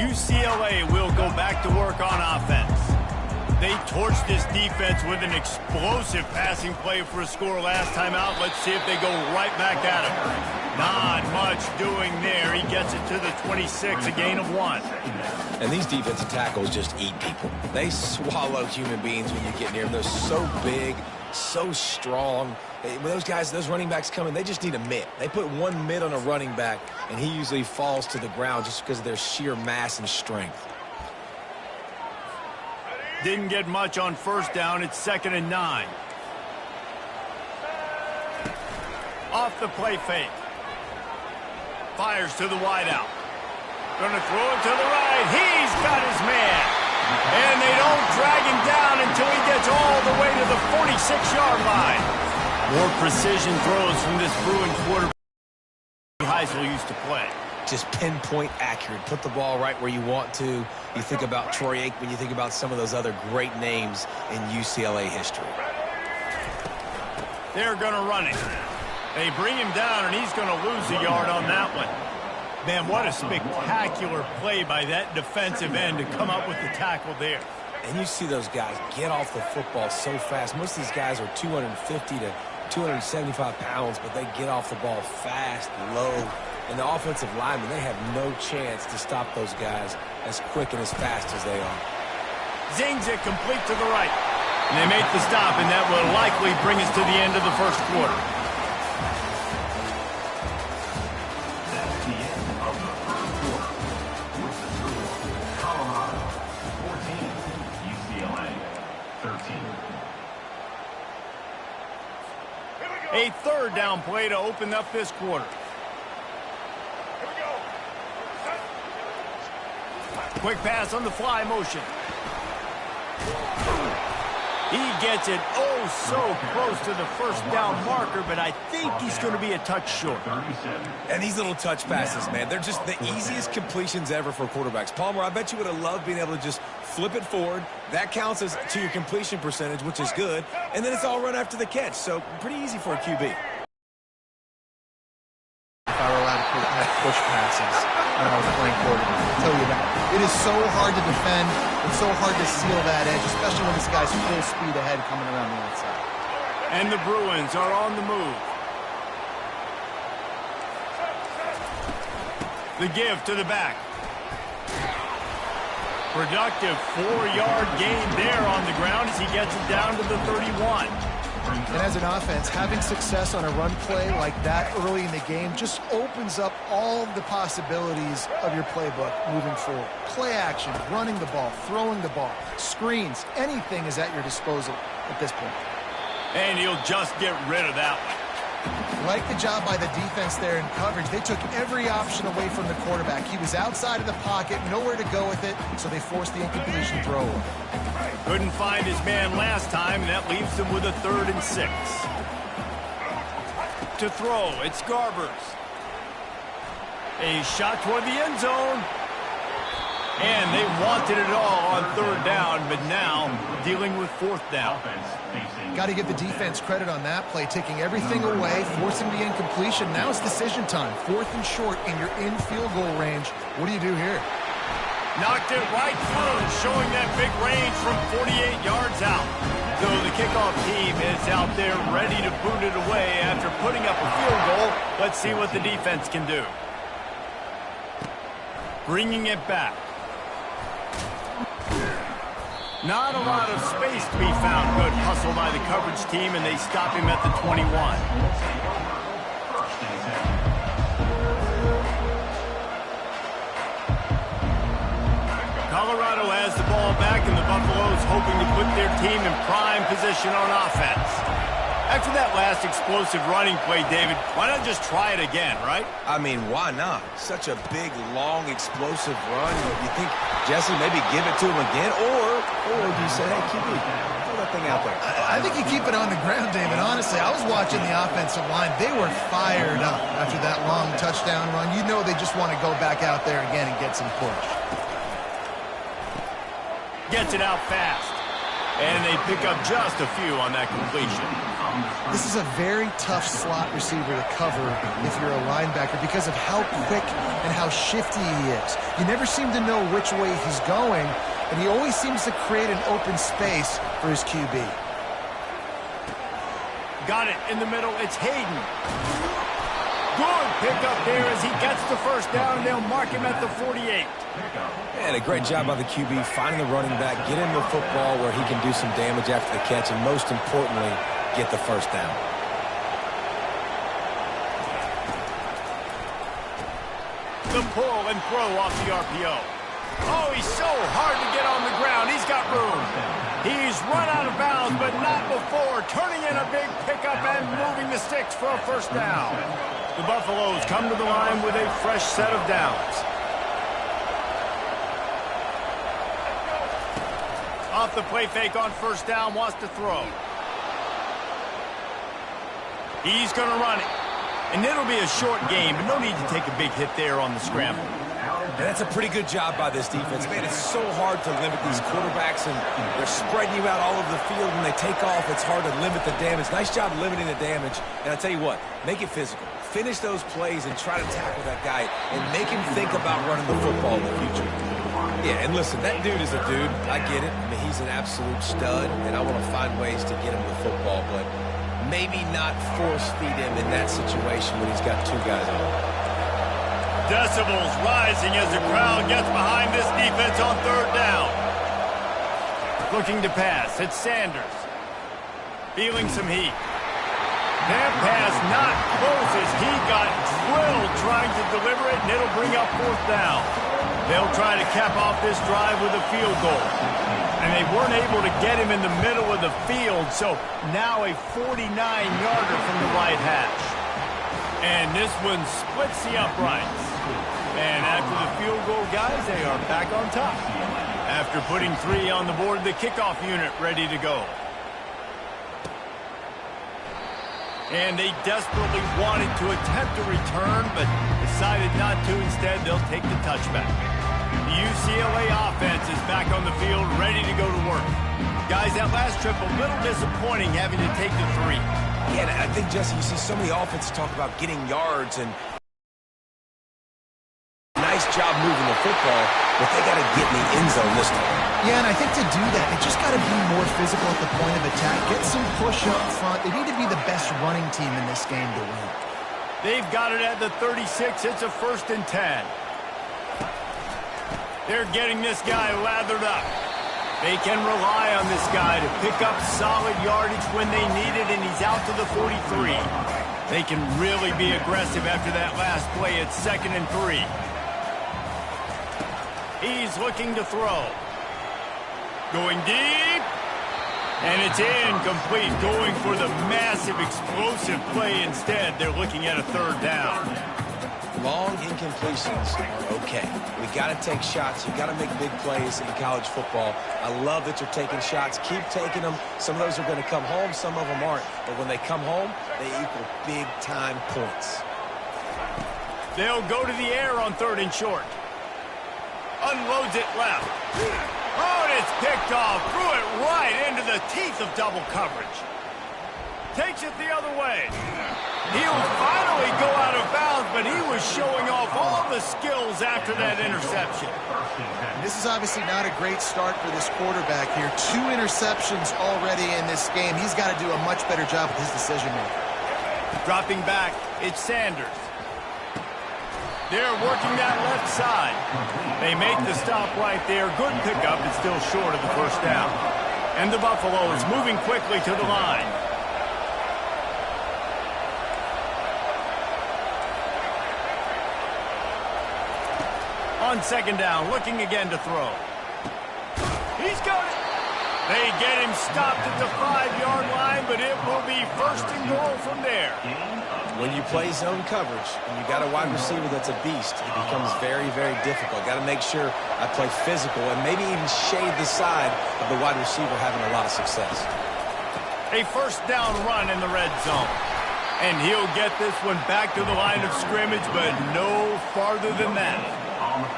UCLA will go back to work on offense. They torched this defense with an explosive passing play for a score last time out. Let's see if they go right back at him. Not much doing there. He gets it to the 26, a gain of 1. And these defensive tackles just eat people. They swallow human beings when you get near them. They're so big, so strong. When those guys, those running backs come in, they just need a mitt. They put one mitt on a running back, and he usually falls to the ground just because of their sheer mass and strength. Didn't get much on first down. It's 2nd and 9. Off the play fake. Fires to the wideout. Going to throw it to the right. He's got his man. And they don't drag him down until he gets all the way to the 46-yard line. More precision throws from this Bruin quarterback Heisel used to play. Just pinpoint accurate. Put the ball right where you want to. You think about Troy Aikman, you think about some of those other great names in UCLA history. They're going to run it. They bring him down, and he's going to lose a yard on that one. Man, what a spectacular play by that defensive end to come up with the tackle there. And you see those guys get off the football so fast. Most of these guys are 250 to 275 pounds, but they get off the ball fast, low. And the offensive linemen, they have no chance to stop those guys as quick and as fast as they are. Zings it complete to the right. And they make the stop, and that will likely bring us to the end of the first quarter. That's the end of the first quarter. With the score, Colorado 14, UCLA 13. A third down play to open up this quarter. Quick pass on the fly motion. He gets it so close to the first down marker, but I think he's going to be a touch short. And these little touch passes, man, they're just the easiest completions ever for quarterbacks. Palmer, I bet you would have loved being able to just flip it forward. That counts as to your completion percentage, which is good. And then it's all run after the catch, so pretty easy for a QB. If I were allowed to have push passes when I was playing quarterback, I'll tell you that. It is so hard to defend. It's so hard to seal that edge, especially when this guy's full speed ahead coming around the outside. And the Bruins are on the move. The give to the back. Productive 4-yard gain there on the ground as he gets it down to the 31. And as an offense, having success on a run play like that early in the game just opens up all of the possibilities of your playbook moving forward. Play action, running the ball, throwing the ball, screens, anything is at your disposal at this point. And he'll just get rid of that one. Like the job by the defense there in coverage. They took every option away from the quarterback. He was outside of the pocket, nowhere to go with it, so they forced the incompletion throw. Couldn't find his man last time, and that leaves him with a 3rd and 6. To throw, it's Garbers. A shot toward the end zone. And they wanted it all on 3rd down, but now dealing with 4th down. Got to give the defense credit on that play, taking everything away, forcing the incompletion. Now it's decision time. 4th and short, and you're in field goal range. What do you do here? Knocked it right through, showing that big range from 48 yards out. So the kickoff team is out there ready to boot it away after putting up a field goal. Let's see what the defense can do. Bringing it back. Not a lot of space to be found. Good hustle by the coverage team, and they stop him at the 21. Colorado has the ball back, and the Buffaloes hoping to put their team in prime position on offense. After that last explosive running play, David, why not just try it again, right? I mean, why not? Such a big, long, explosive run. You think, Jesse, maybe give it to him again? Or do you say, hey, QB, throw that thing out there? I think you keep it on the ground, David. Honestly, I was watching the offensive line. They were fired up after that long touchdown run. You know they just want to go back out there again and get some push. Gets it out fast. And they pick up just a few on that completion. This is a very tough slot receiver to cover if you're a linebacker because of how quick and how shifty he is. You never seem to know which way he's going, and he always seems to create an open space for his QB. Got it in the middle. It's Hayden. Good pickup there as he gets the first down, and they'll mark him at the 48. And a great job by the QB finding the running back, get him the football where he can do some damage after the catch, and most importantly, get the first down. The pull and throw off the RPO. Oh, he's so hard to get on the ground. He's got room. He's run out of bounds, but not before turning in a big pickup and moving the sticks for a first down. The Buffaloes come to the line with a fresh set of downs. Off the play fake on first down, wants to throw. He's going to run it. And it'll be a short game, but no need to take a big hit there on the scramble. And that's a pretty good job by this defense. Man, it's so hard to limit these quarterbacks, and they're spreading you out all over the field. When they take off, it's hard to limit the damage. Nice job limiting the damage. And I'll tell you what, make it physical. Finish those plays and try to tackle that guy and make him think about running the football in the future. Yeah, and listen, that dude is a dude. I get it. I mean, he's an absolute stud, and I want to find ways to get him the football, but maybe not force feed him in that situation when he's got two guys on him. Decibels rising as the crowd gets behind this defense on third down. Looking to pass, it's Sanders. Feeling some heat. That pass not close as he got drilled trying to deliver it, and it'll bring up fourth down. They'll try to cap off this drive with a field goal. And they weren't able to get him in the middle of the field, so now a 49-yarder from the right hash. And this one splits the uprights. And after the field goal, guys, they are back on top. After putting 3 on the board, the kickoff unit ready to go. And they desperately wanted to attempt a return, but decided not to. Instead, they'll take the touchback. The UCLA offense is back on the field, ready to go to work. Guys, that last trip, a little disappointing having to take the 3. Yeah, and I think, Jesse, you see so many offenses talk about getting yards and nice job moving the football, but they got to get in the end zone this time. Yeah, and I think to do that, they just got to be more physical at the point of attack. Get some push up front. They need to be the best running team in this game to win. They've got it at the 36. It's a 1st and 10. They're getting this guy lathered up. They can rely on this guy to pick up solid yardage when they need it, and he's out to the 43. They can really be aggressive after that last play. It's 2nd and 3. He's looking to throw. Going deep. And it's incomplete. Going for the massive explosive play instead. They're looking at a 3rd down. Long incompletions are okay. We got to take shots. You got to make big plays in college football. I love that you're taking shots. Keep taking them. Some of those are going to come home. Some of them aren't. But when they come home, they equal big-time points. They'll go to the air on 3rd and short. Unloads it left. Oh, and it's picked off. Threw it right into the teeth of double coverage. Takes it the other way. He'll finally go out of bounds, but he was showing off all the skills after that interception. This is obviously not a great start for this quarterback here. 2 interceptions already in this game. He's got to do a much better job with his decision-making. Dropping back, it's Sanders. They're working that left side. They make the stop right there. Good pickup. It's still short of the first down. And the Buffaloes moving quickly to the line. On 2nd down, looking again to throw. He's got it. They get him stopped at the 5-yard line, but it will be 1st and goal from there. When you play zone coverage and you got a wide receiver that's a beast, it becomes very, very difficult. Got to make sure I play physical and maybe even shade the side of the wide receiver having a lot of success. A 1st down run in the red zone. And he'll get this one back to the line of scrimmage, but no farther than that.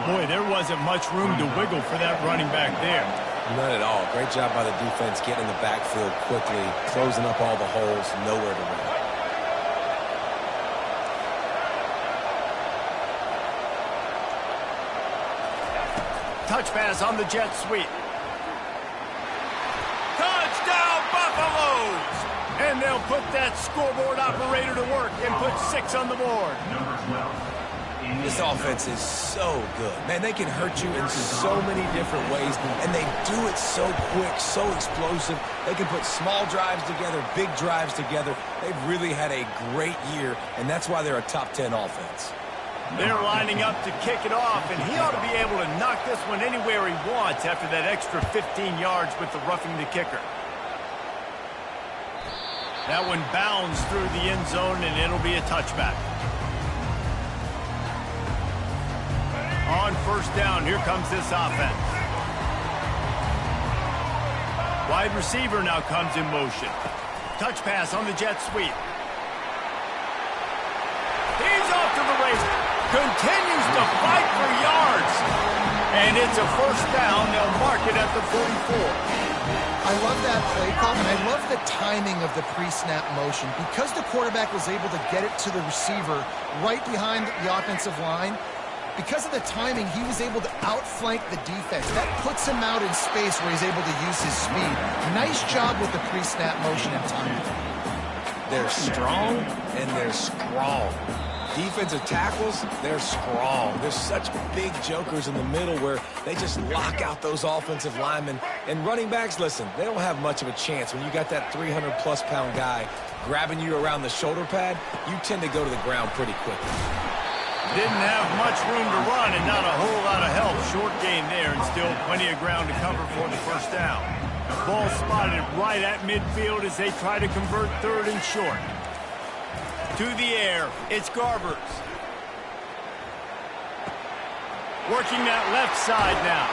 Boy, there wasn't much room to wiggle for that running back there. None at all. Great job by the defense getting in the backfield quickly, closing up all the holes, nowhere to run. Touch pass on the jet sweep. Touchdown, Buffaloes! And they'll put that scoreboard operator to work and put 6 on the board. Number 12. This offense is so good. Man, they can hurt you in so many different ways, and they do it so quick, so explosive. They can put small drives together, big drives together. They've really had a great year, and that's why they're a top 10 offense. They're lining up to kick it off, and he ought to be able to knock this one anywhere he wants after that extra 15 yards with the roughing the kicker. That one bounds through the end zone, and it'll be a touchback. On first down, here comes this offense. Wide receiver now comes in motion. Touch pass on the jet sweep. He's off to the races. Continues to fight for yards. And it's a first down. They'll mark it at the 44. I love that play call, and I love the timing of the pre-snap motion. Because the quarterback was able to get it to the receiver right behind the offensive line, because of the timing, he was able to outflank the defense. That puts him out in space where he's able to use his speed. Nice job with the pre-snap motion and timing. They're strong, and they're strong. Defensive tackles, they're strong. There's such big jokers in the middle where they just lock out those offensive linemen. And running backs, listen, they don't have much of a chance. When you got that 300-plus pound guy grabbing you around the shoulder pad, you tend to go to the ground pretty quickly. Didn't have much room to run and not a whole lot of help. Short gain there and still plenty of ground to cover for the first down. Ball spotted right at midfield as they try to convert third and short. To the air, it's Garbers. Working that left side now.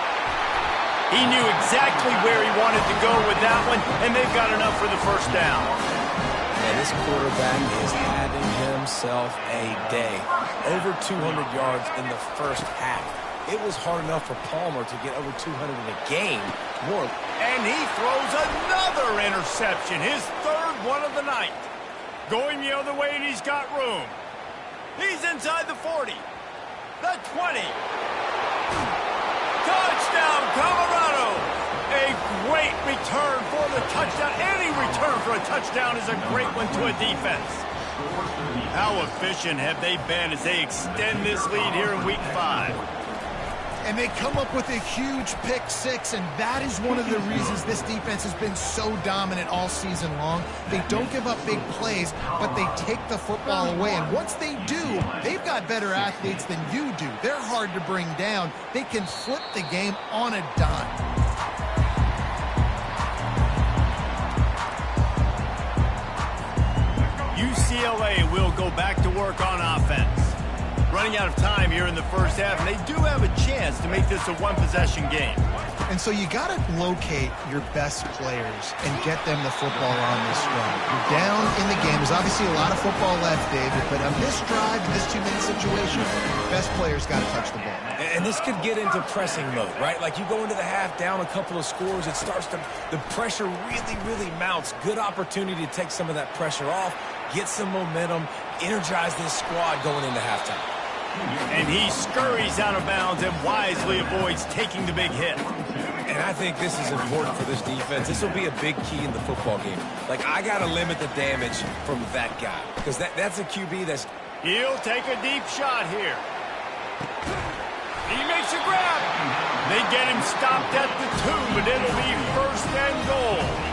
He knew exactly where he wanted to go with that one, and they've got enough for the first down. And this quarterback is having himself a day. Over 200 yards in the first half. It was hard enough for Palmer to get over 200 in a game. And he throws another interception, his third one of the night. Going the other way, and he's got room. He's inside the 40. The 20. Touchdown, Colorado. A great return for the touchdown. Any return for a touchdown is a great one to a defense. How efficient have they been as they extend this lead here in Week 5? And they come up with a huge pick six, and that is one of the reasons this defense has been so dominant all season long. They don't give up big plays, but they take the football away. And once they do, they've got better athletes than you do. They're hard to bring down. They can flip the game on a dime. UCLA will go back to work on offense. Running out of time here in the first half, and they do have a chance to make this a one-possession game. And so you got to locate your best players and get them the football on this drive. You're down in the game. There's obviously a lot of football left, David, but on this drive, in this 2-minute situation, best players got to touch the ball. And this could get into pressing mode, right? Like you go into the half down a couple of scores, it starts to, the pressure really, really mounts. Good opportunity to take some of that pressure off, get some momentum, energize this squad going into halftime. And he scurries out of bounds and wisely avoids taking the big hit. And I think this is important for this defense. This will be a big key in the football game. Like, I got to limit the damage from that guy. Because that's a QB that's... He'll take a deep shot here. He makes a grab. They get him stopped at the 2, but it'll be first and goal.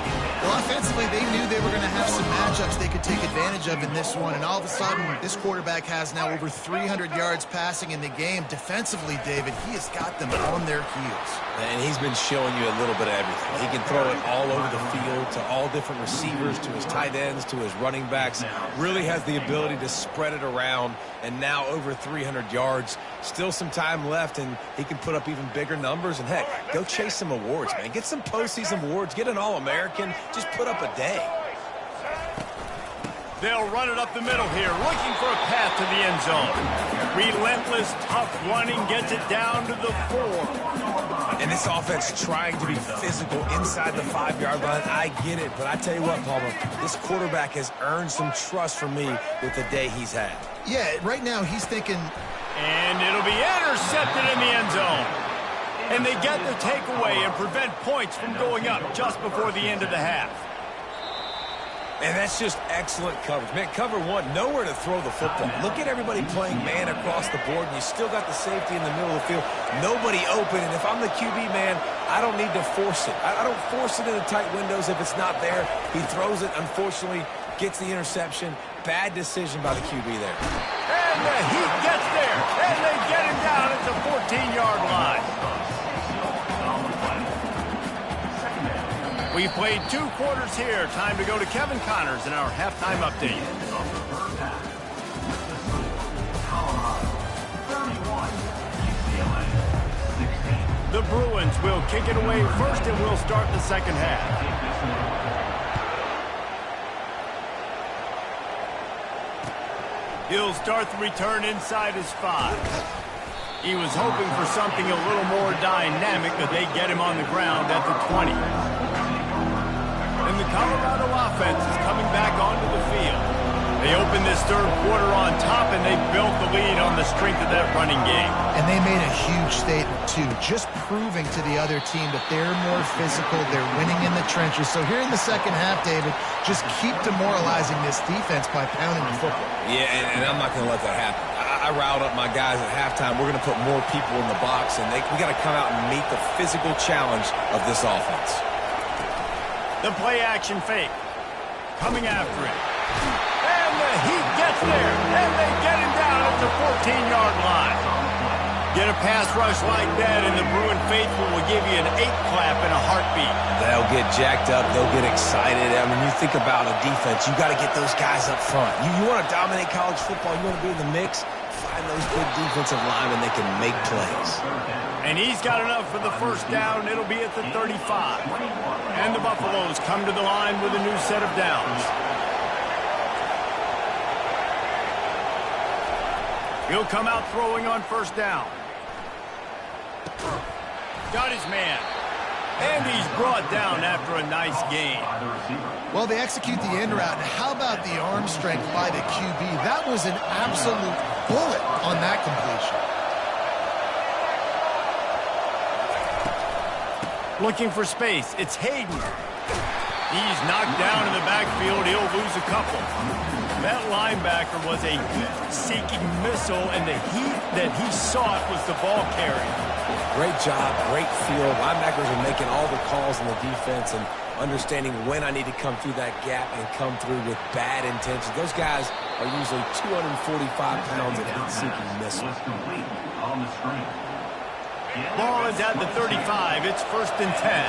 Well, offensively, they knew they were going to have some matchups they could take advantage of in this one, and all of a sudden, this quarterback has now over 300 yards passing in the game. Defensively, David, he has got them on their heels. And he's been showing you a little bit of everything. He can throw it all over the field to all different receivers, to his tight ends, to his running backs. Really has the ability to spread it around, and now over 300 yards. Still some time left, and he can put up even bigger numbers. And, heck, go chase some awards, man. Get some postseason awards. Get an All-American. Just put up a day. They'll run it up the middle here, looking for a path to the end zone. Relentless, tough running gets it down to the 4. And this offense trying to be physical inside the 5-yard line. I get it, but I tell you what, Palmer, this quarterback has earned some trust from me with the day he's had. Yeah, right now he's thinking... And it'll be intercepted in the end zone. And they get the takeaway and prevent points from going up just before the end of the half. And that's just excellent coverage. Man, cover one, nowhere to throw the football. Look at everybody playing man across the board, and you still got the safety in the middle of the field. Nobody open, and if I'm the QB, man, I don't need to force it. I don't force it into tight windows if it's not there. He throws it, unfortunately, gets the interception. Bad decision by the QB there. And the heat gets there, and they get him down at the 14-yard line. We played 2 quarters here. Time to go to Kevin Connors in our halftime update. The Bruins will kick it away first, and we'll start the second half. He'll start the return inside his 5. He was hoping for something a little more dynamic, but they get him on the ground at the 20. And the Colorado offense is coming back onto the field. They opened this third quarter on top, and they built the lead on the strength of that running game. And they made a huge statement, too, just proving to the other team that they're more physical, they're winning in the trenches. So here in the second half, David, just keep demoralizing this defense by pounding the football. Yeah, and I'm not going to let that happen. I riled up my guys at halftime. We're going to put more people in the box, and we got to come out and meet the physical challenge of this offense. The play-action fake. Coming after it. And the heat gets there. And they get him down at the 14-yard line. Get a pass rush like that, and the Bruin faithful will give you an 8-clap in a heartbeat. They'll get jacked up. They'll get excited. I mean, you think about a defense, you got to get those guys up front. You want to dominate college football, you want to be in the mix, find those big defensive linemen that can make plays. And he's got enough for the first down. It'll be at the 35. And the Buffaloes come to the line with a new set of downs. He'll come out throwing on first down. Got his man. And he's brought down after a nice gain. Well, they execute the end route. And how about the arm strength by the QB? That was an absolute bullet on that completion. Looking for space. It's Hayden. He's knocked down in the backfield. He'll lose a couple. That linebacker was a heat-seeking missile, and the heat that he sought was the ball carrier. Great job, great field. Linebackers are making all the calls in the defense and understanding when I need to come through that gap and come through with bad intentions. Those guys are usually 245 pounds of heat-seeking missiles. Ball is at the 35. It's 1st and 10.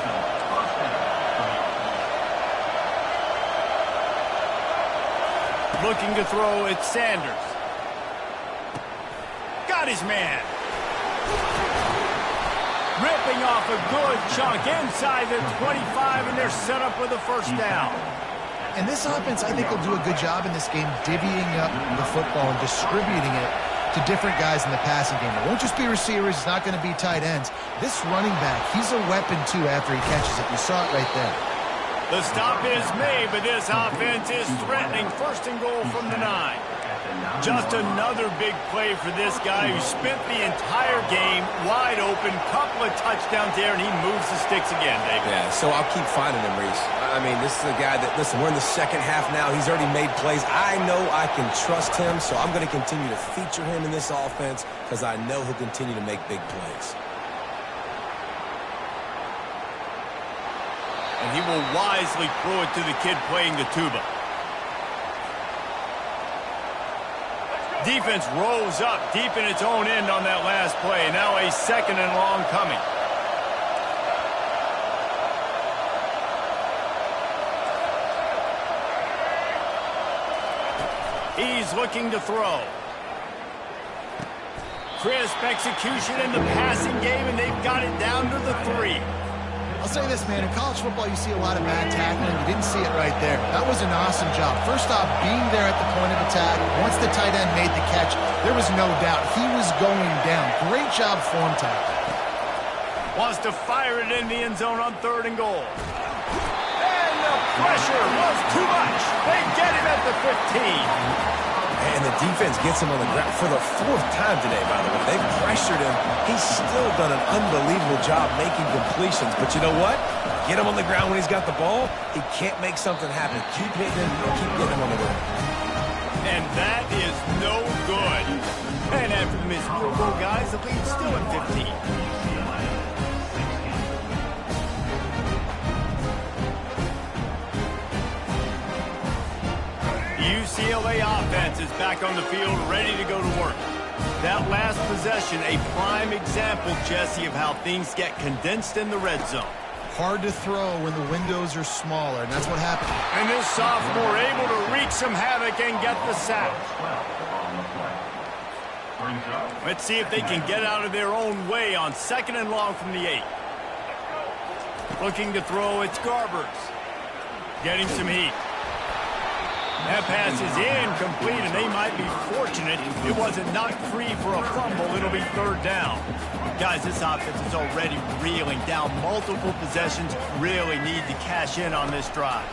Looking to throw, it's Sanders. Got his man. Ripping off a good chunk inside the 25, and they're set up with a first down. And this offense, I think, will do a good job in this game divvying up the football and distributing it to different guys in the passing game. It won't just be receivers. It's not going to be tight ends. This running back, he's a weapon, too, after he catches it. You saw it right there. The stop is made, but this offense is threatening. 1st and goal from the 9. Just another big play for this guy who spent the entire game wide open. Couple of touchdowns there, and he moves the sticks again, David. Yeah, so I'll keep finding him, Reese. I mean, this is a guy that, listen, we're in the second half now. He's already made plays. I know I can trust him, so I'm going to continue to feature him in this offense because I know he'll continue to make big plays. And he will wisely throw it to the kid playing the tuba. Defense rolls up deep in its own end on that last play. Now a 2nd and long coming. He's looking to throw. Crisp execution in the passing game, and they've got it down to the 3. I'll say this, man. In college football, you see a lot of bad tackling. You didn't see it right there. That was an awesome job. First off, being there at the point of attack. Once the tight end made the catch, there was no doubt he was going down. Great job form tackling. Wants to fire it in the end zone on 3rd and goal. And the pressure was too much. They get him at the 15. And the defense gets him on the ground for the 4th time today, by the way. They've pressured him. He's still done an unbelievable job making completions. But you know what? Get him on the ground when he's got the ball. He can't make something happen. Keep hitting him. Keep getting him on the ground. And that is no good. And after the missed field goal, guys, the lead's still at 15. UCLA offense is back on the field, ready to go to work. That last possession, a prime example, Jesse, of how things get condensed in the red zone. Hard to throw when the windows are smaller, and that's what happened. And this sophomore able to wreak some havoc and get the sack. Let's see if they can get out of their own way on 2nd and long from the 8. Looking to throw, it's Garbers. Getting some heat. That pass is incomplete, and they might be fortunate it wasn't knocked free for a fumble. It'll be 3rd down. Guys, this offense is already reeling down multiple possessions. Really need to cash in on this drive.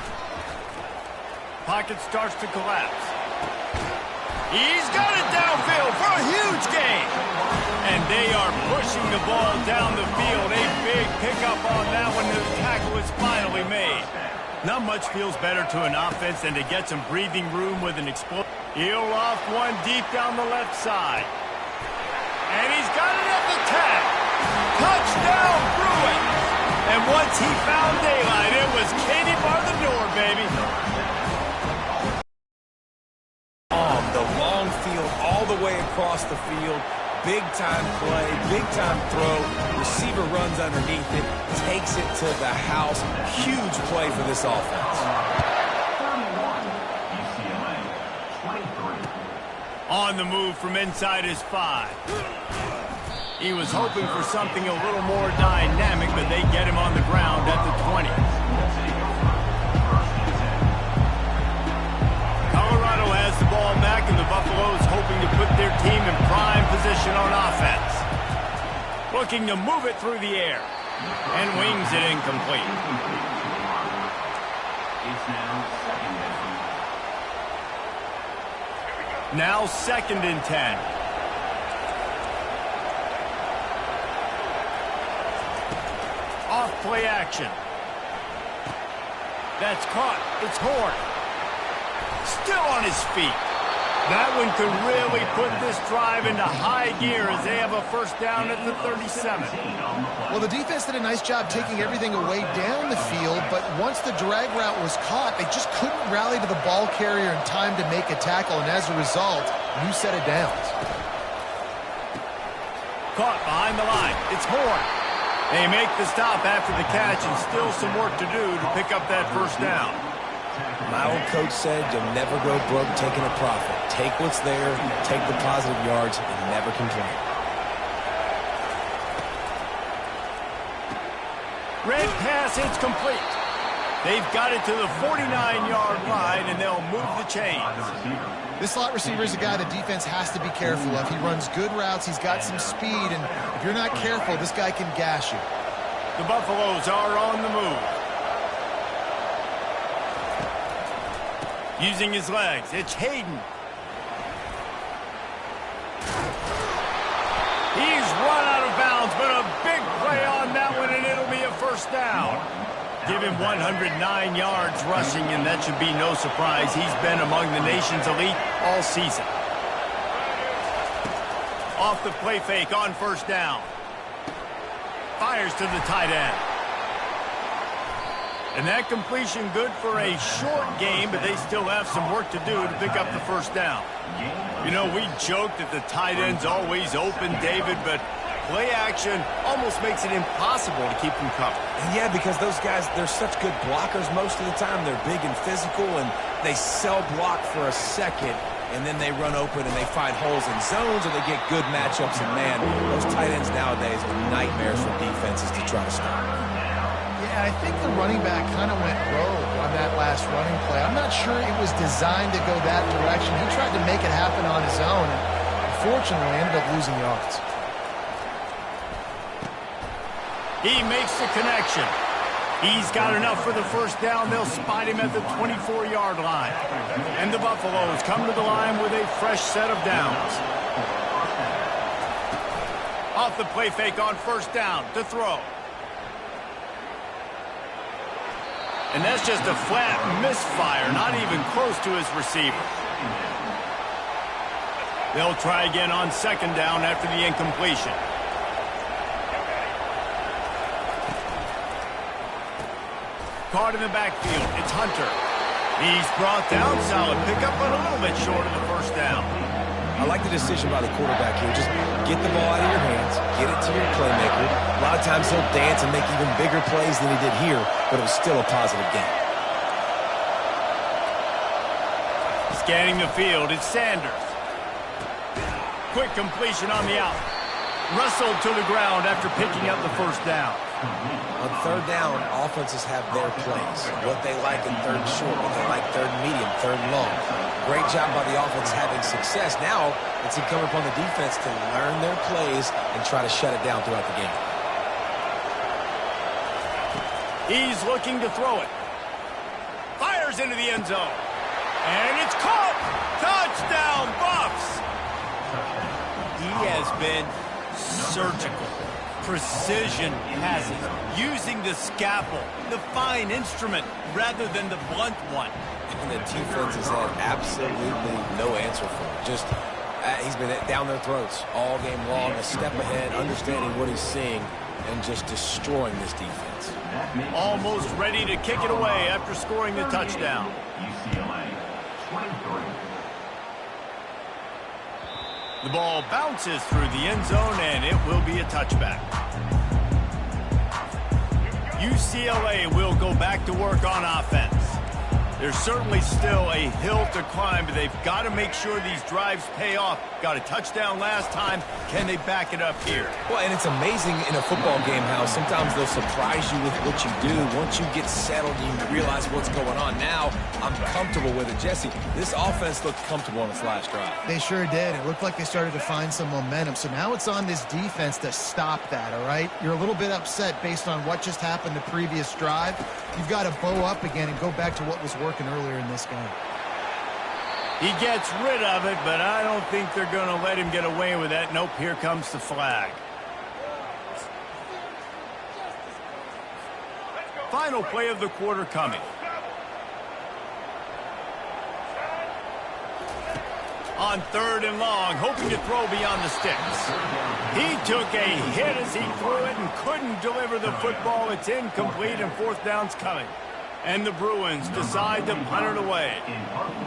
Pocket starts to collapse. He's got it downfield for a huge gain. And they are pushing the ball down the field. A big pickup on that one. The tackle is finally made. Not much feels better to an offense than to get some breathing room with an explosion. He'll off one deep down the left side. And he's got it at the tag. Touchdown, Bruins. And once he found daylight, it was Katie bar the door, baby. The long field all the way across the field. Big-time play, big-time throw. Receiver runs underneath it, takes it to the house. Huge play for this offense. 31, UCLA, 23. On the move from inside his 5. He was hoping for something a little more dynamic, but they get him on the ground at the 20. Colorado has the ball back, and the Buffaloes hoping to put their team in prime position on offense. Looking to move it through the air. And wings it incomplete. It's Now 2nd and 10. Off play action. That's caught. It's Horn. Still on his feet. That one could really put this drive into high gear as they have a 1st down at the 37. Well, the defense did a nice job taking everything away down the field, but once the drag route was caught, they just couldn't rally to the ball carrier in time to make a tackle, and as a result, new set of downs. Caught behind the line. It's Horn. They make the stop after the catch, and still some work to do to pick up that 1st down. My old coach said you'll never go broke taking a profit. Take what's there, take the positive yards, and never complain. Red pass, it's complete. They've got it to the 49-yard line, and they'll move the chains. This slot receiver is a guy the defense has to be careful of. He runs good routes, he's got some speed, and if you're not careful, this guy can gash you. The Buffaloes are on the move. Using his legs, it's Hayden. He's run out of bounds, but a big play on that one, and it'll be a 1st down. Give him 109 yards rushing, and that should be no surprise. He's been among the nation's elite all season. Off the play fake on 1st down. Fires to the tight end. And that completion good for a short game, but they still have some work to do to pick up the 1st down. You know, we joked that the tight end's always open, David, but play action almost makes it impossible to keep them covered. Yeah, because those guys, they're such good blockers most of the time. They're big and physical, and they sell block for a second, and then they run open and they find holes in zones, or they get good matchups. And, man, those tight ends nowadays are nightmares for defenses to try to stop. And I think the running back kind of went rogue on that last running play. I'm not sure it was designed to go that direction. He tried to make it happen on his own, and unfortunately ended up losing yards. He makes the connection. He's got enough for the first down. They'll spot him at the 24-yard line. And the Buffaloes come to the line with a fresh set of downs. Off the play fake on first down to throw. And that's just a flat misfire, not even close to his receiver. They'll try again on second down after the incompletion. Caught in the backfield. It's Hunter. He's brought down. Solid pickup, but a little bit short of the first down. I like the decision by the quarterback here. Just get the ball out of your hands, get it to your playmaker. A lot of times he'll dance and make even bigger plays than he did here, but it was still a positive game. Scanning the field, it's Sanders. Quick completion on the out. Wrestled to the ground after picking up the first down. On third down, offenses have their plays. What they like in third short, what they like third medium, third long. Great job by the offense having success. Now it's incumbent upon the defense to learn their plays and try to shut it down throughout the game. He's looking to throw it. Fires into the end zone. And it's caught. Touchdown, Buffs. He has been surgical. Precision passes, using the scalpel, the fine instrument, rather than the blunt one. And the defense has had absolutely no answer for him. Just, he's been down their throats all game long, a step ahead, understanding what he's seeing, and just destroying this defense. Almost ready to kick it away after scoring the touchdown. UCLA 23. The ball bounces through the end zone, and it will be a touchback. UCLA will go back to work on offense. There's certainly still a hill to climb, but they've got to make sure these drives pay off. Got a touchdown last time. Can they back it up here? Well, and it's amazing in a football game how sometimes they'll surprise you with what you do. Once you get settled, you realize what's going on. Now, I'm comfortable with it. Jesse, this offense looked comfortable on its last drive. They sure did. It looked like they started to find some momentum. So now it's on this defense to stop that, all right? You're a little bit upset based on what just happened the previous drive. You've got to bow up again and go back to what was working earlier in this game. He gets rid of it, but I don't think they're going to let him get away with that. Nope, here comes the flag. Final play of the quarter coming. On third and long, hoping to throw beyond the sticks. He took a hit as he threw it and couldn't deliver the football. It's incomplete, and fourth down's coming. And the Bruins decide to punt it away.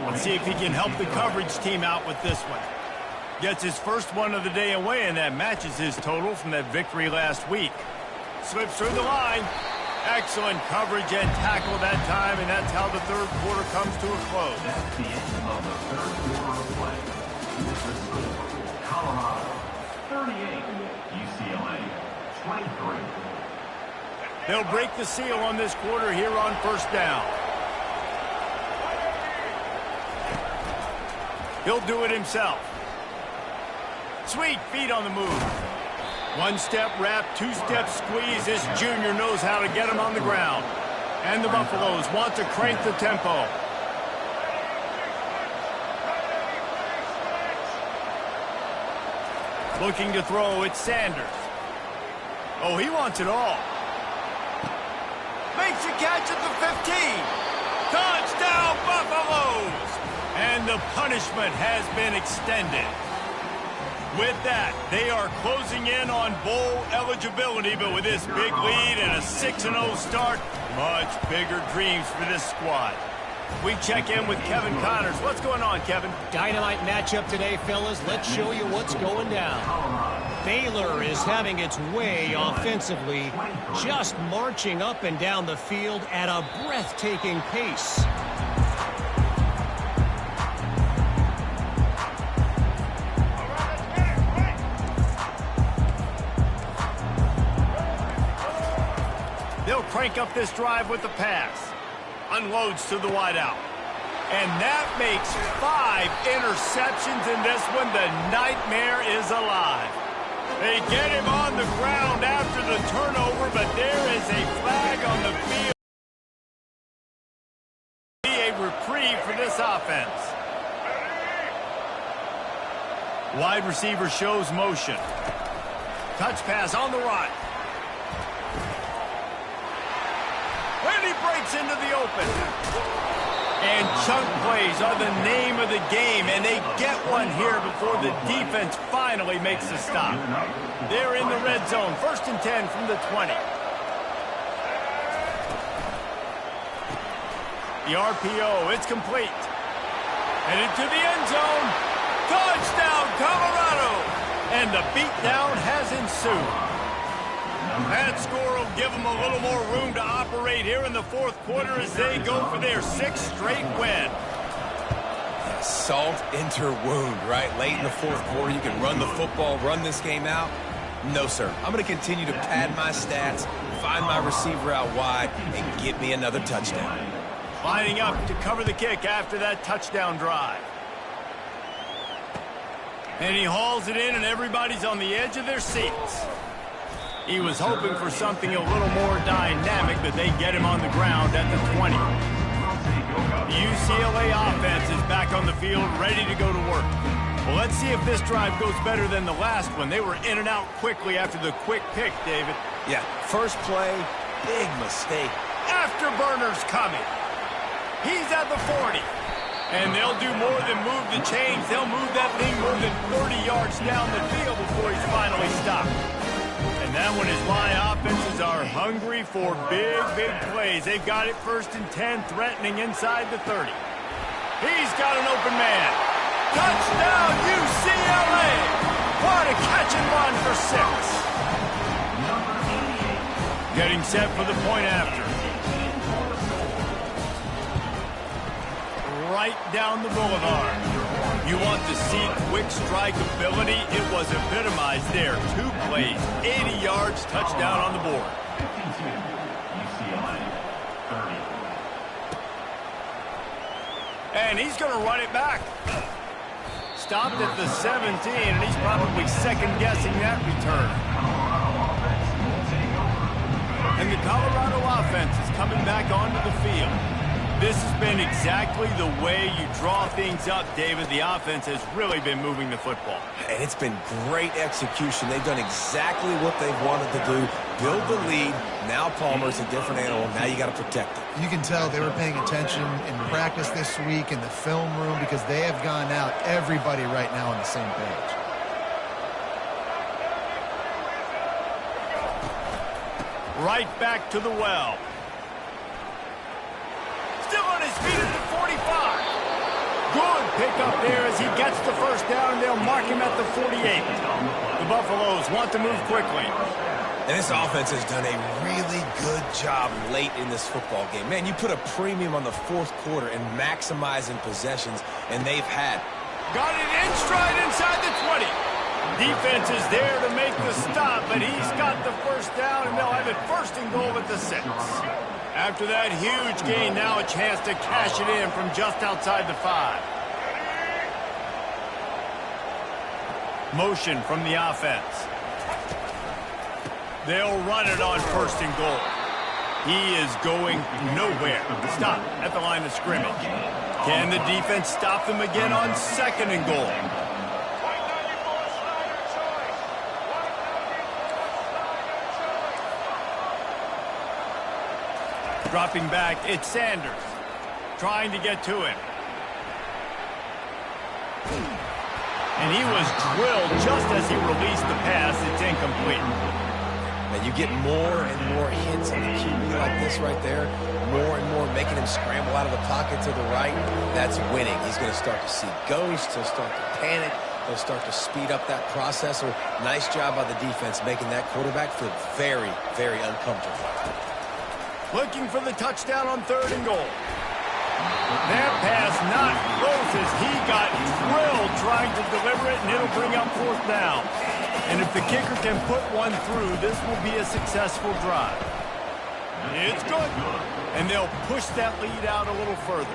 Let's see if he can help the coverage team out with this one. Gets his first one of the day away, and that matches his total from that victory last week. Slips through the line. Excellent coverage and tackle that time, and that's how the third quarter comes to a close. That's the end of the third quarter of play. With the score, Colorado 38, UCLA 23. They'll break the seal on this quarter here on first down. He'll do it himself. Sweet feet on the move. One-step wrap, two-step squeeze. This junior knows how to get him on the ground. And the Buffaloes want to crank the tempo. Looking to throw, it's Sanders. Oh, he wants it all. Makes a catch at the 15. Touchdown, Buffaloes! And the punishment has been extended. With that, they are closing in on bowl eligibility, but with this big lead and a 6-0 start, much bigger dreams for this squad. We check in with Kevin Connors. What's going on, Kevin? Dynamite matchup today, fellas. Let's show you what's going down. Baylor is having its way offensively, just marching up and down the field at a breathtaking pace. They'll crank up this drive with the pass. Unloads to the wideout. And that makes 5 interceptions in this one. The nightmare is alive. They get him on the ground after the turnover, but there is a flag on the field. A reprieve for this offense. Wide receiver shows motion. Touch pass on the right. And he breaks into the open. And chunk plays are the name of the game, and they get one here before the defense finally makes the stop. They're in the red zone, 1st and 10 from the 20. The RPO, it's complete. Headed to the end zone. Touchdown, Colorado! And the beatdown has ensued. That score will give them a little more room to operate here in the 4th quarter as they go for their 6th straight win. Salt into wound, right? Late in the 4th quarter, you can run the football, run this game out. No, sir. I'm going to continue to pad my stats, find my receiver out wide, and get me another touchdown. Lining up to cover the kick after that touchdown drive. And he hauls it in, and everybody's on the edge of their seats. He was hoping for something a little more dynamic, but they get him on the ground at the 20. The UCLA offense is back on the field, ready to go to work. Well, let's see if this drive goes better than the last one. They were in and out quickly after the quick pick, David. Yeah, first play, big mistake. Afterburner's coming. He's at the 40. And they'll do more than move the chains. They'll move that thing more than 30 yards down the field before he's finally stopped. And that one is why offenses are hungry for big, big plays. They've got it 1st and 10, threatening inside the 30. He's got an open man. Touchdown, UCLA! What a catch and run for 6. Getting set for the point after. Right down the boulevard. You want to see quick strike ability? It was epitomized there. 2 plays, 80 yards, touchdown on the board. 52, UCLA, 30. And he's going to run it back. Stopped at the 17, and he's probably second-guessing that return. And the Colorado offense is coming back onto the field. This has been exactly the way you draw things up, David. The offense has really been moving the football. And it's been great execution. They've done exactly what they've wanted to do. Build the lead. Now Palmer's a different animal. Now you got to protect it. You can tell they were paying attention in practice this week in the film room because they have gone out, everybody right now on the same page. Right back to the well. Still on his feet at the 45. Good pickup there as he gets the first down, and they'll mark him at the 48. The Buffaloes want to move quickly. And this offense has done a really good job late in this football game. Man, you put a premium on the 4th quarter and maximizing possessions, and they've had. Got it in stride inside the 20. Defense is there to make the stop, but he's got the first down, and they'll have it 1st and goal at the 6. After that huge gain, now a chance to cash it in from just outside the 5. Motion from the offense. They'll run it on 1st and goal. He is going nowhere. Stop at the line of scrimmage. Can the defense stop them again on 2nd and goal? Dropping back, it's Sanders. Trying to get to him. And he was drilled just as he released the pass. It's incomplete. And you get more and more hits on the QB like this right there. More and more making him scramble out of the pocket to the right. That's winning. He's going to start to see ghosts. He'll start to panic. He'll start to speed up that processor. Nice job by the defense making that quarterback feel very, very uncomfortable. Looking for the touchdown on 3rd and goal. That pass not close as he got drilled trying to deliver it, and it'll bring up 4th down. And if the kicker can put one through, this will be a successful drive. It's good. And they'll push that lead out a little further.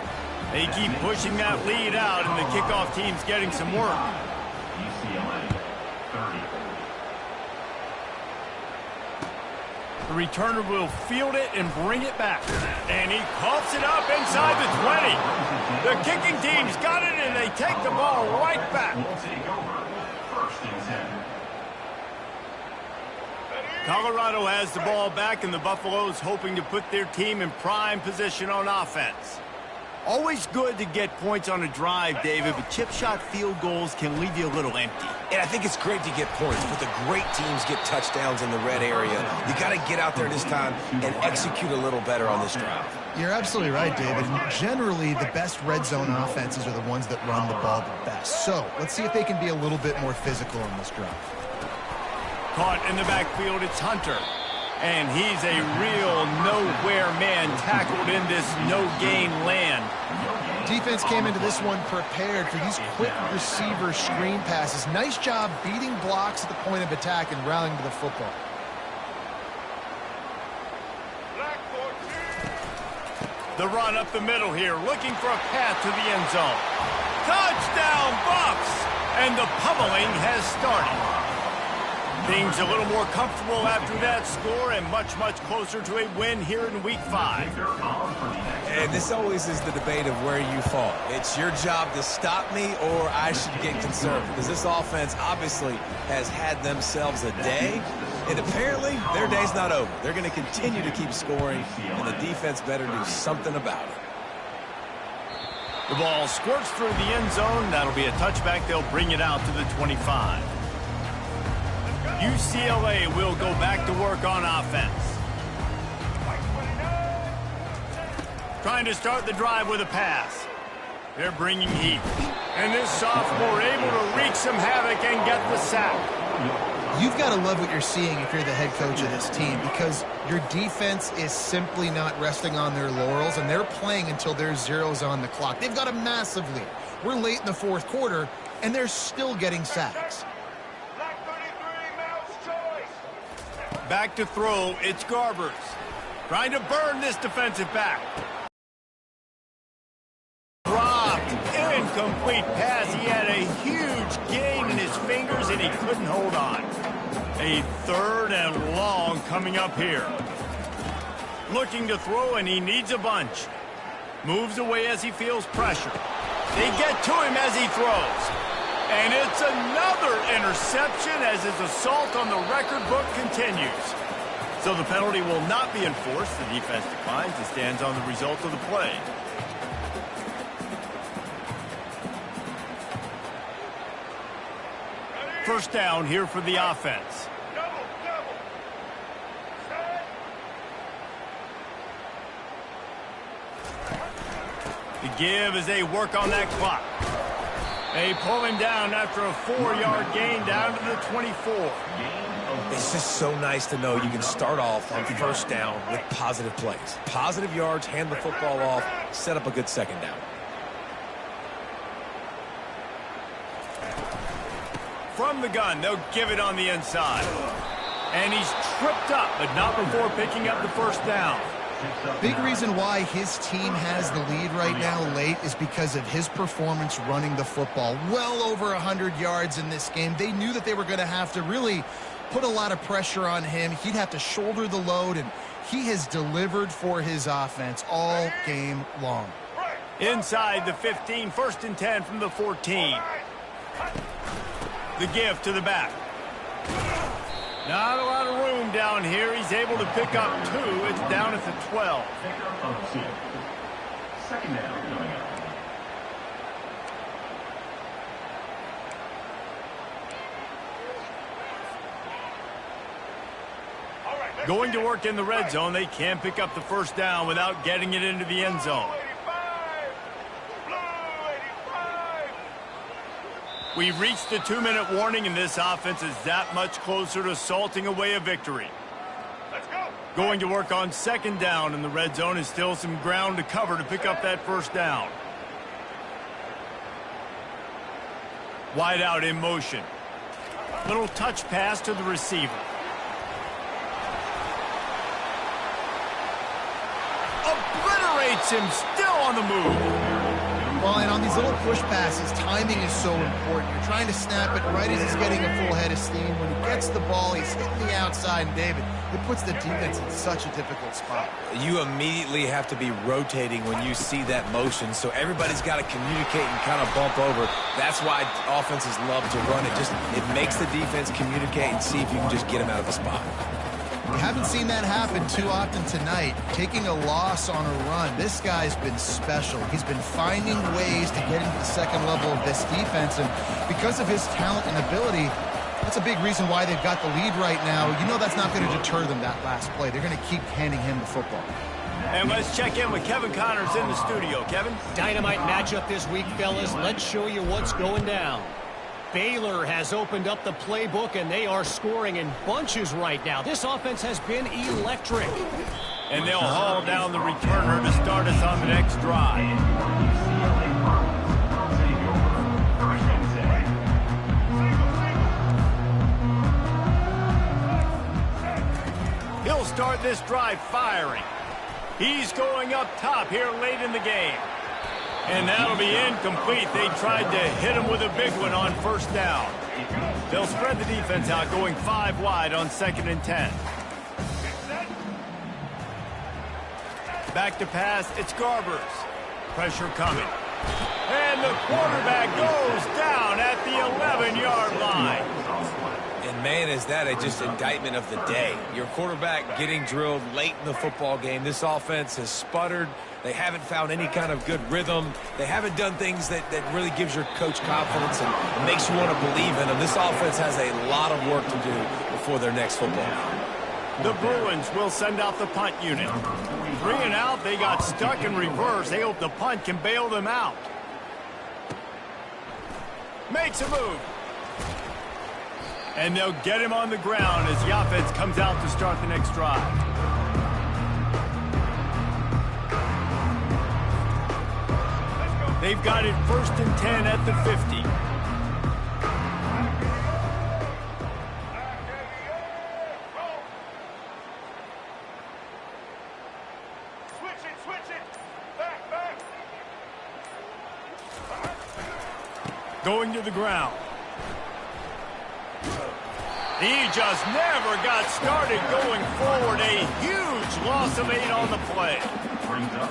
They keep pushing that lead out, and the kickoff team's getting some work. UCLA, 30. The returner will field it and bring it back. And he coughs it up inside the 20. The kicking team's got it, and they take the ball right back. Will take over. First and 10. Colorado has the ball back, and the Buffaloes hoping to put their team in prime position on offense. Always good to get points on a drive, David, but chip shot field goals can leave you a little empty. And I think it's great to get points, but the great teams get touchdowns in the red area. You got to get out there this time and execute a little better on this drive. You're absolutely right, David. Generally, the best red zone offenses are the ones that run the ball the best. So let's see if they can be a little bit more physical on this drive. Caught in the backfield, it's Hunter. And he's a real nowhere man tackled in this no-gain land. Defense came into this one prepared for these quick receiver screen passes. Nice job beating blocks at the point of attack and rallying to the football. The run up the middle here, looking for a path to the end zone. Touchdown, Bucs! And the pummeling has started. Things a little more comfortable after that score and much, much closer to a win here in Week 5. And this always is the debate of where you fall. It's your job to stop me or I should get concerned, because this offense obviously has had themselves a day, and apparently their day's not over. They're going to continue to keep scoring, and the defense better do something about it. The ball squirts through the end zone. That'll be a touchback. They'll bring it out to the 25. UCLA will go back to work on offense. Trying to start the drive with a pass. They're bringing heat. And this sophomore able to wreak some havoc and get the sack. You've got to love what you're seeing if you're the head coach of this team, because your defense is simply not resting on their laurels, and they're playing until there's zeros on the clock. They've got a massive lead. We're late in the fourth quarter, and they're still getting sacks. Back to throw, it's Garbers. Trying to burn this defensive back. Dropped, incomplete pass. He had a huge gain in his fingers and he couldn't hold on. A third and long coming up here. Looking to throw and he needs a bunch. Moves away as he feels pressure. They get to him as he throws. And it's another interception as his assault on the record book continues. So the penalty will not be enforced. The defense declines and stands on the result of the play. First down here for the offense. The give as they work on that clock. They pull him down after a 4-yard gain down to the 24. It's just so nice to know you can start off on first down with positive plays. Positive yards, hand the football off, set up a good second down. From the gun, they'll give it on the inside. And he's tripped up, but not before picking up the first down. Big reason why his team has the lead right now late is because of his performance running the football. Well over 100 yards in this game. They knew that they were going to have to really put a lot of pressure on him. He'd have to shoulder the load, and he has delivered for his offense all game long. Inside the 15, first and 10 from the 14. The give to the back. Not a lot of room down here. He's able to pick up 2. It's down at the 12. Second down coming up. Going to work in the red zone. They can't pick up the first down without getting it into the end zone. We've reached the 2-minute warning, and this offense is that much closer to salting away a victory. Let's go. Going to work on second down in the red zone is still some ground to cover to pick up that first down. Wide out in motion. Little touch pass to the receiver. gets him still on the move. Well, and on these little push passes, timing is so important. You're trying to snap it right as he's getting a full head of steam. When he gets the ball, he's hitting the outside, and David, it puts the defense in such a difficult spot. You immediately have to be rotating when you see that motion, so everybody's got to communicate and kind of bump over. That's why offenses love to run it. It makes the defense communicate and see if you can just get him out of the spot. We haven't seen that happen too often tonight. Taking a loss on a run, this guy's been special. He's been finding ways to get into the second level of this defense, and because of his talent and ability, that's a big reason why they've got the lead right now. You know that's not going to deter them that last play. They're going to keep handing him the football. And let's check in with Kevin Connors in the studio. Kevin? Dynamite matchup this week, fellas. Let's show you what's going down. Baylor has opened up the playbook, and they are scoring in bunches right now. This offense has been electric. And they'll haul down the returner to start us on the next drive. He'll start this drive firing. He's going up top here late in the game. And that'll be incomplete. They tried to hit him with a big one on first down. They'll spread the defense out, going 5 wide on 2nd and 10. Back to pass, it's Garbers. Pressure coming. And the quarterback goes down at the 11-yard line. And man, is that just indictment of the day. Your quarterback getting drilled late in the football game. This offense has sputtered. They haven't found any kind of good rhythm. They haven't done things that really gives your coach confidence and makes you want to believe in them. This offense has a lot of work to do before their next football game. The Bruins will send out the punt unit. 3 and out, they got stuck in reverse. They hope the punt can bail them out. Makes a move. And they'll get him on the ground as the offense comes out to start the next drive. They've got it 1st and 10 at the 50. Going to the ground. He just never got started going forward. A huge loss of 8 on the play.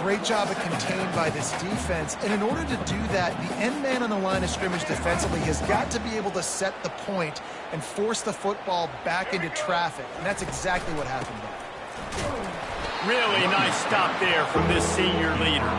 Great job of contained by this defense. And in order to do that, the end man on the line of scrimmage defensively has got to be able to set the point and force the football back into traffic. And that's exactly what happened there. Really nice stop there from this senior leader.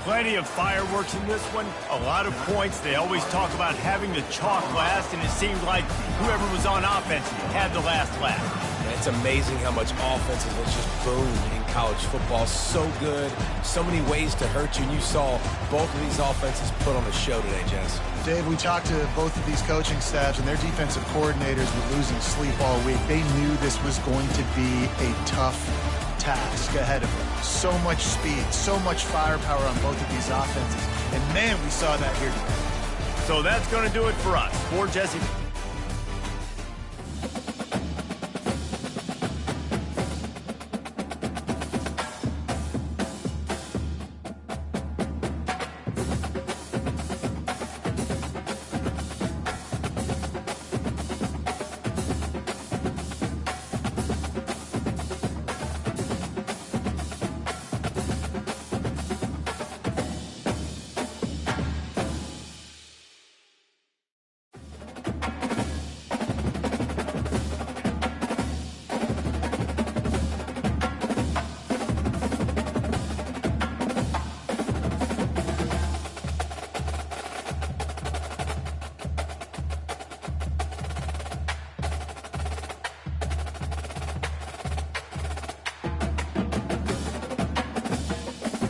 Plenty of fireworks in this one. A lot of points. They always talk about having the chalk last, and it seemed like whoever was on offense had the last laugh. It's amazing how much offense has just boomed in college football. So good. So many ways to hurt you. And you saw both of these offenses put on a show today, Jess. Dave, we talked to both of these coaching staffs, and their defensive coordinators were losing sleep all week. They knew this was going to be a tough task ahead of them. So much speed, so much firepower on both of these offenses. And, man, we saw that here today. So that's going to do it for us. For Jesse